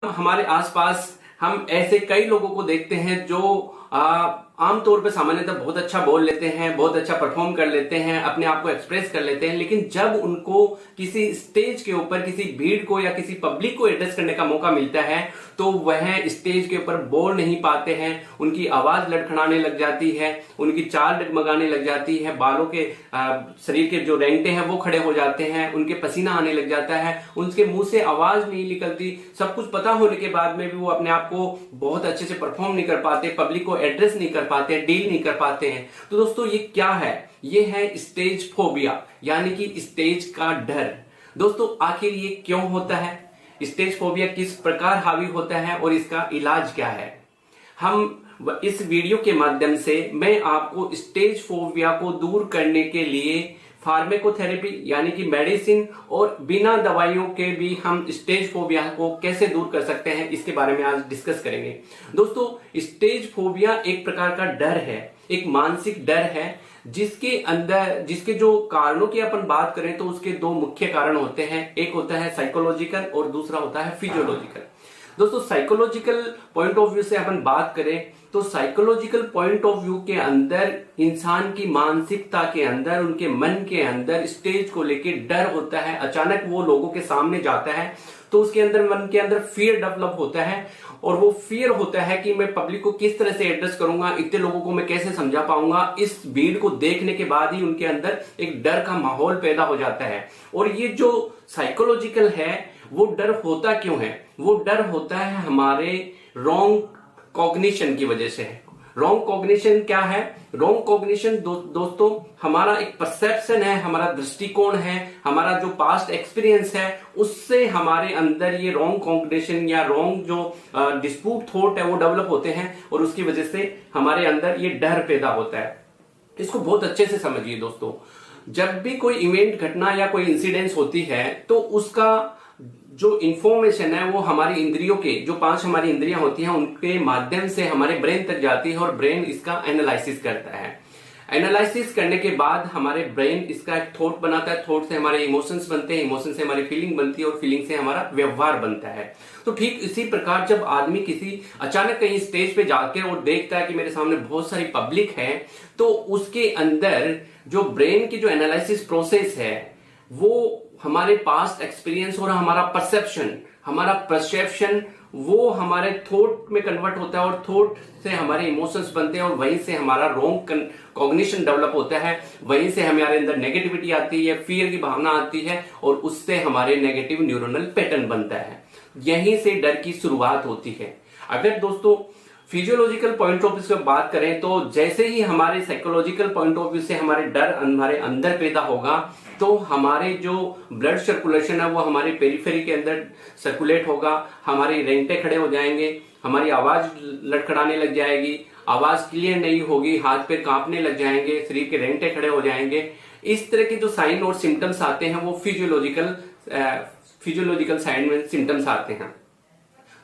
हमारे आसपास हम ऐसे कई लोगों को देखते हैं जो आमतौर पर सामान्यतः बहुत अच्छा बोल लेते हैं, बहुत अच्छा परफॉर्म कर लेते हैं, अपने आप को एक्सप्रेस कर लेते हैं, लेकिन जब उनको किसी स्टेज के ऊपर किसी भीड़ को या किसी पब्लिक को एड्रेस करने का मौका मिलता है तो वह स्टेज के ऊपर बोल नहीं पाते हैं। उनकी आवाज लड़खड़ाने लग जाती है, उनकी चाल डगमगाने लग जाती है, बालों के शरीर के जो रेंगटे हैं वो खड़े हो जाते हैं, उनके पसीना आने लग जाता है, उनके मुंह से आवाज नहीं निकलती। सब कुछ पता होने के बाद में भी वो अपने आप को बहुत अच्छे से परफॉर्म नहीं कर पाते, पब्लिक को एड्रेस नहीं कर पाते, डील नहीं कर पाते हैं। तो दोस्तों ये क्या है? ये है स्टेज फोबिया, यानी कि स्टेज का डर। दोस्तों आखिर ये क्यों होता है? स्टेज फोबिया किस प्रकार हावी होता है और इसका इलाज क्या है? हम इस वीडियो के माध्यम से मैं आपको स्टेज फोबिया को दूर करने के लिए फार्मेकोथेरेपी यानी कि मेडिसिन और बिना दवाइयों के भी हम स्टेज फोबिया को कैसे दूर कर सकते हैं इसके बारे में आज डिस्कस करेंगे। दोस्तों स्टेज फोबिया एक प्रकार का डर है, एक मानसिक डर है जिसके जो कारणों की अपन बात करें तो उसके दो मुख्य कारण होते हैं। एक होता है साइकोलॉजिकल और दूसरा होता है फिजियोलॉजिकल। दोस्तों साइकोलॉजिकल पॉइंट ऑफ व्यू से अपन बात करें तो साइकोलॉजिकल पॉइंट ऑफ व्यू के अंदर इंसान की मानसिकता के अंदर, उनके मन के अंदर स्टेज को लेके डर होता है। अचानक वो लोगों के सामने जाता है तो उसके अंदर, मन के अंदर फियर डेवलप होता है और वो फियर होता है कि मैं पब्लिक को किस तरह से एड्रेस करूंगा, इतने लोगों को मैं कैसे समझा पाऊंगा। इस भीड़ को देखने के बाद ही उनके अंदर एक डर का माहौल पैदा हो जाता है। और ये जो साइकोलॉजिकल है वो डर होता क्यों है? वो डर होता है हमारे रॉन्ग कॉग्निशन की वजह से। रॉन्ग कॉग्निशन क्या है? रॉन्ग कॉग्निशन दोस्तों हमारा एक परसेप्शन है, हमारा दृष्टिकोण है, हमारा जो पास्ट एक्सपीरियंस है उससे हमारे अंदर ये रॉन्ग कॉग्निशन या रॉन्ग जो डिस्प्यूट थॉट है वो डेवलप होते हैं और उसकी वजह से हमारे अंदर ये डर पैदा होता है। इसको बहुत अच्छे से समझिए दोस्तों। जब भी कोई इवेंट, घटना या कोई इंसिडेंस होती है तो उसका जो इंफॉर्मेशन है वो हमारी इंद्रियों के, जो 5 हमारी इंद्रियां होती हैं उनके माध्यम से हमारे ब्रेन तक जाती है और ब्रेन इसका एनालिसिस करता है। एनालिसिस करने के बाद हमारे ब्रेन इसका एक थॉट बनाता है, थॉट से हमारे इमोशंस बनते हैं, इमोशन से हमारी फीलिंग बनती है और फीलिंग से हमारा व्यवहार बनता है। तो ठीक इसी प्रकार जब आदमी किसी अचानक कहीं स्टेज पे जाके और देखता है कि मेरे सामने बहुत सारी पब्लिक है तो उसके अंदर जो ब्रेन की जो एनालिसिस प्रोसेस है वो हमारे पास्ट एक्सपीरियंस और हमारा परसेप्शन वो हमारे थॉट में कन्वर्ट होता है और थॉट से हमारे इमोशंस बनते हैं और वहीं से हमारा रॉन्ग कॉग्निशन डेवलप होता है। वहीं से हमारे अंदर नेगेटिविटी आती है, फियर की भावना आती है और उससे हमारे नेगेटिव न्यूरोनल पैटर्न बनता है। यहीं से डर की शुरुआत होती है। अगर दोस्तों फिजियोलॉजिकल पॉइंट ऑफ व्यू से बात करें तो जैसे ही हमारे साइकोलॉजिकल पॉइंट ऑफ व्यू से हमारे डर हमारे अंदर पैदा होगा तो हमारे जो ब्लड सर्कुलेशन है वो हमारे पेरिफेरी के अंदर सर्कुलेट होगा, हमारे रेंगटे खड़े हो जाएंगे, हमारी आवाज लड़खड़ाने लग जाएगी, आवाज क्लियर नहीं होगी, हाथ पैर कांपने लग जाएंगे, शरीर के रेंगटे खड़े हो जाएंगे। इस तरह के जो साइन और सिम्टम्स आते हैं वो फिजियोलॉजिकल साइन में सिम्टम्स आते हैं।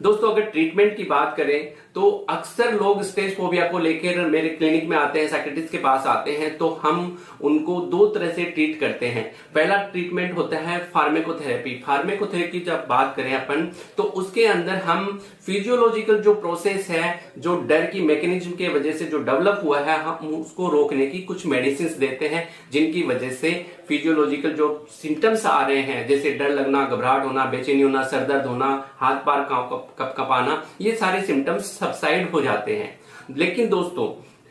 दोस्तों अगर ट्रीटमेंट की बात करें तो अक्सर लोग स्टेज फोबिया को लेकर मेरे क्लिनिक में आते हैं, साइकियाट्रिस्ट के पास आते हैं तो हम उनको 2 तरह से ट्रीट करते हैं। पहला ट्रीटमेंट होता है फार्मेकोथेरेपी। फार्मेकोथेरेपी जब बात करें अपन तो उसके अंदर हम फिजियोलॉजिकल जो प्रोसेस है, जो डर की मैकेनिज्म के वजह से जो डेवलप हुआ है, हम उसको रोकने की कुछ मेडिसिन देते हैं जिनकी वजह से फिजियोलॉजिकल जो सिम्टम्स आ रहे हैं जैसे डर लगना, घबराहट होना, बेचैनी होना, सर दर्द होना, हाथ पैर कपकपाना, ये सारे सिम्टम्स सबसाइड हो जाते हैं। लेकिन दोस्तों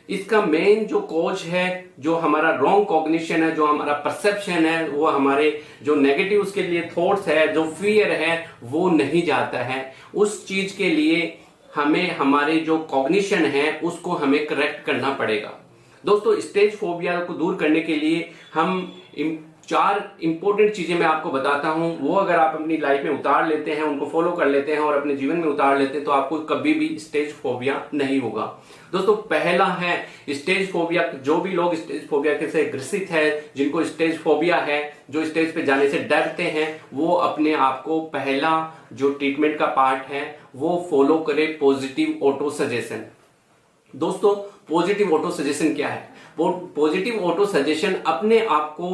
इसका मेन जो कॉज है, जो हमारा रॉन्ग कॉग्निशन है, जो हमारा परसेप्शन है, वो हमारे जो नेगेटिव उसके लिए थॉट्स है, जो फियर है वो नहीं जाता है। उस चीज के लिए हमें हमारे जो कॉग्निशन है उसको हमें करेक्ट करना पड़ेगा। दोस्तों स्टेज फोबिया को दूर करने के लिए हम 4 इंपॉर्टेंट चीजें मैं आपको बताता हूं, वो अगर आप अपनी लाइफ में उतार लेते हैं, उनको फॉलो कर लेते हैं और अपने जीवन में उतार लेते हैं तो आपको कभी भी स्टेज फोबिया नहीं होगा। दोस्तों पहला है स्टेज फोबिया। जो भी लोग स्टेज फोबिया से ग्रसित है, जिनको स्टेज फोबिया है, जो स्टेज पे जाने से डरते हैं, वो अपने आप को पहला जो ट्रीटमेंट का पार्ट है वो फॉलो करे, पॉजिटिव ऑटो सजेशन। दोस्तों पॉजिटिव ऑटो सजेशन क्या है? वो पॉजिटिव ऑटो सजेशन अपने आप को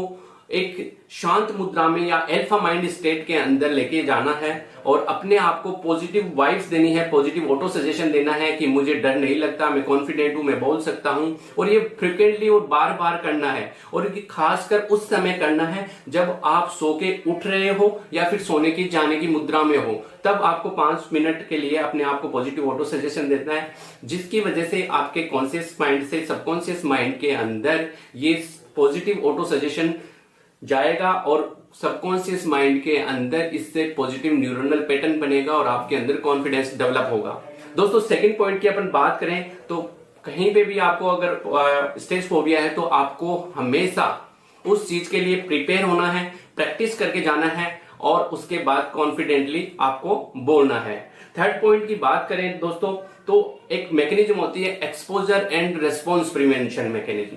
एक शांत मुद्रा में या अल्फा माइंड स्टेट के अंदर लेके जाना है और अपने आप को पॉजिटिव वाइब्स देनी है, पॉजिटिव ऑटो सजेशन देना है कि मुझे डर नहीं लगता, मैं कॉन्फिडेंट हूं, मैं बोल सकता हूं। और ये फ्रिक्वेंटली और बार बार करना है, और ये खासकर उस समय करना है जब आप सो के उठ रहे हो या फिर सोने की जाने की मुद्रा में हो। तब आपको 5 मिनट के लिए अपने आप को पॉजिटिव ऑटो सजेशन देना है, जिसकी वजह से आपके कॉन्शियस माइंड से सबकॉन्शियस माइंड के अंदर ये पॉजिटिव ऑटो सजेशन जाएगा और सबकॉन्शियस माइंड के अंदर इससे पॉजिटिव न्यूरोनल पैटर्न बनेगा और आपके अंदर कॉन्फिडेंस डेवलप होगा। दोस्तों सेकंड पॉइंट की अपन बात करें तो कहीं पे भी आपको अगर स्टेज फोबिया है तो आपको हमेशा उस चीज के लिए प्रिपेयर होना है, प्रैक्टिस करके जाना है और उसके बाद कॉन्फिडेंटली आपको बोलना है। थर्ड पॉइंट की बात करें दोस्तों तो एक मैकेनिज्म होती है exposure and response prevention mechanism.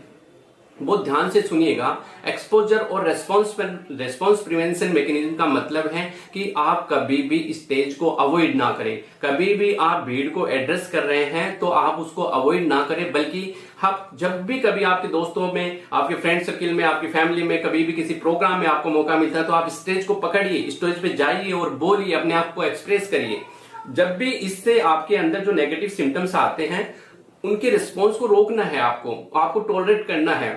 बहुत ध्यान से सुनिएगा। एक्सपोजर और रेस्पॉन्स प्रिवेंशन मैकेनिज्म का मतलब है कि आप कभी भी स्टेज को अवॉइड ना करें। कभी भी आप भीड़ को एड्रेस कर रहे हैं तो आप उसको अवॉइड ना करें, बल्कि आप जब भी कभी आपके दोस्तों में, आपके फ्रेंड सर्किल में, आपकी फैमिली में, कभी भी किसी प्रोग्राम में आपको मौका मिलता है तो आप स्टेज को पकड़िए, स्टेज पे जाइए और बोलिए, अपने आप को एक्सप्रेस करिए। जब भी इससे आपके अंदर जो नेगेटिव सिम्टम्स आते हैं उनके रिस्पॉन्स को रोकना है, आपको टॉलरेट करना है।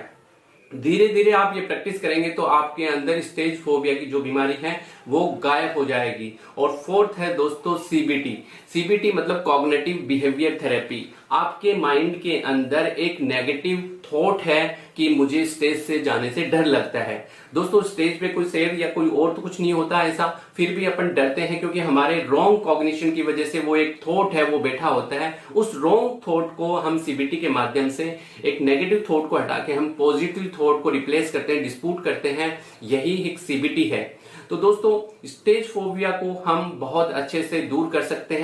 धीरे धीरे आप ये प्रैक्टिस करेंगे तो आपके अंदर स्टेज फोबिया की जो बीमारी है वो गायब हो जाएगी। और फोर्थ है दोस्तों सीबीटी। सीबीटी मतलब कॉग्निटिव बिहेवियर थेरेपी। आपके माइंड के अंदर एक नेगेटिव थॉट है कि मुझे स्टेज से जाने से डर लगता है। दोस्तों स्टेज पे कोई शेर या कोई और तो कुछ नहीं होता ऐसा, फिर भी अपन डरते हैं क्योंकि हमारे रॉन्ग कॉग्निशन की वजह से वो एक थॉट है वो बैठा होता है। उस रॉन्ग थॉट को हम सीबीटी के माध्यम से, एक नेगेटिव थॉट को हटा के हम पॉजिटिव थॉट को रिप्लेस करते हैं, डिस्प्यूट करते हैं। यही एक सीबीटी है। तो दोस्तों स्टेज फोबिया को हम बहुत अच्छे से दूर कर सकते हैं।